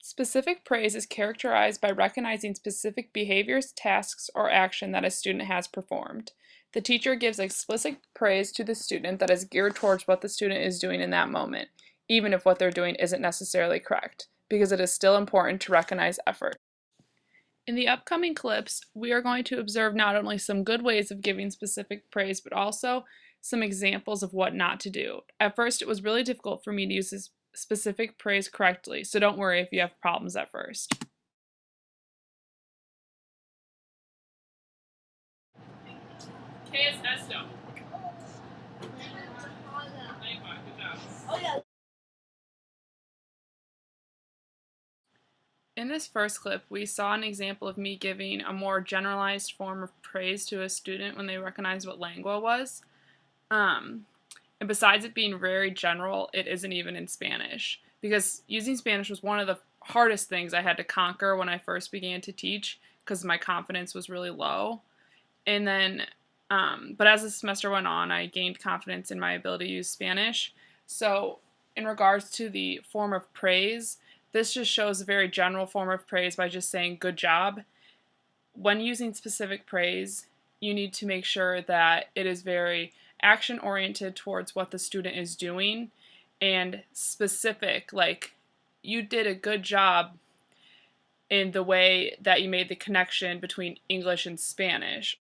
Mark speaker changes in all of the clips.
Speaker 1: Specific praise is characterized by recognizing specific behaviors, tasks, or action that a student has performed. The teacher gives explicit praise to the student that is geared towards what the student is doing in that moment, even if what they're doing isn't necessarily correct, because it is still important to recognize effort. In the upcoming clips, we are going to observe not only some good ways of giving specific praise, but also some examples of what not to do. At first, it was really difficult for me to use this specific praise correctly, so don't worry if you have problems at first. ¿Qué es esto? In this first clip, we saw an example of me giving a more generalized form of praise to a student when they recognized what lengua was. And besides it being very general, it isn't even in Spanish, because using Spanish was one of the hardest things I had to conquer when I first began to teach, because my confidence was really low. And then, but as the semester went on, I gained confidence in my ability to use Spanish. So in regards to the form of praise, this just shows a very general form of praise by just saying good job. When using specific praise, you need to make sure that it is very action-oriented towards what the student is doing, and specific, like you did a good job in the way that you made the connection between English and Spanish.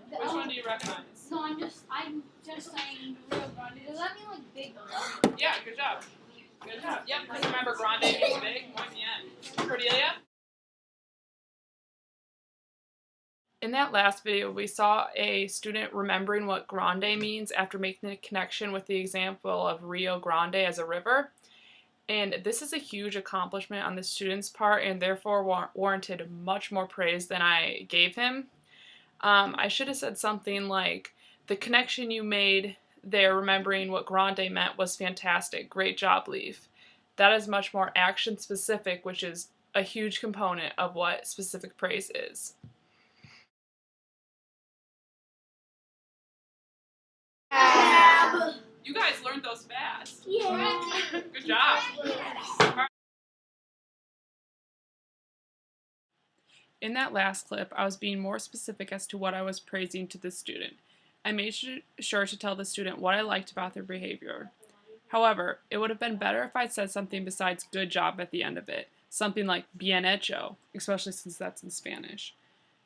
Speaker 1: Which one do you recognize?
Speaker 2: No, I'm just saying Rio Grande. Does that mean like big?
Speaker 1: Yeah, good job. Good job. Yep, because remember grande means big, muy bien. Cordelia? In that last video, we saw a student remembering what grande means after making the connection with the example of Rio Grande as a river. And this is a huge accomplishment on the student's part, and therefore warranted much more praise than I gave him. I should have said something like, the connection you made there remembering what grande meant was fantastic. Great job, Leaf. That is much more action specific, which is a huge component of what specific praise is. You guys learned those fast.
Speaker 2: Yeah.
Speaker 1: Good job. In that last clip, I was being more specific as to what I was praising to the student. I made sure to tell the student what I liked about their behavior. However, it would have been better if I'd said something besides good job at the end of it, something like bien hecho, especially since that's in Spanish.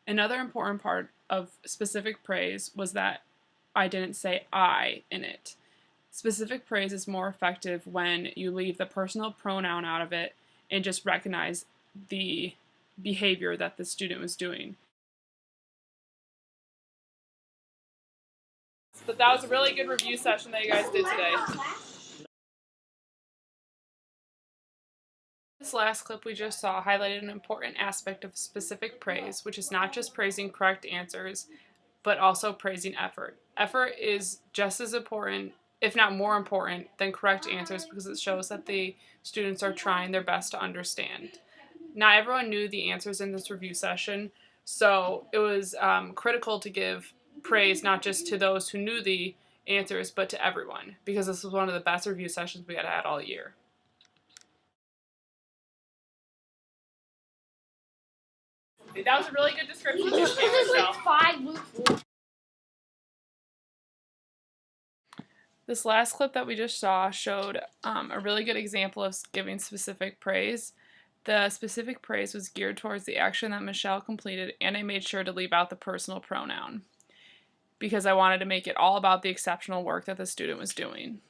Speaker 1: Another important part of specific praise was that I didn't say I in it. Specific praise is more effective when you leave the personal pronoun out of it and just recognize the behavior that the student was doing. But that was a really good review session that you guys did today. This last clip we just saw highlighted an important aspect of specific praise, which is not just praising correct answers, but also praising effort. Effort is just as important, if not more important, than correct answers, because it shows that the students are trying their best to understand. Not everyone knew the answers in this review session, so it was critical to give praise not just to those who knew the answers, but to everyone, because this was one of the best review sessions we had all year. That was a really good description of Michelle. This last clip that we just saw showed a really good example of giving specific praise. The specific praise was geared towards the action that Michelle completed, and I made sure to leave out the personal pronoun because I wanted to make it all about the exceptional work that the student was doing.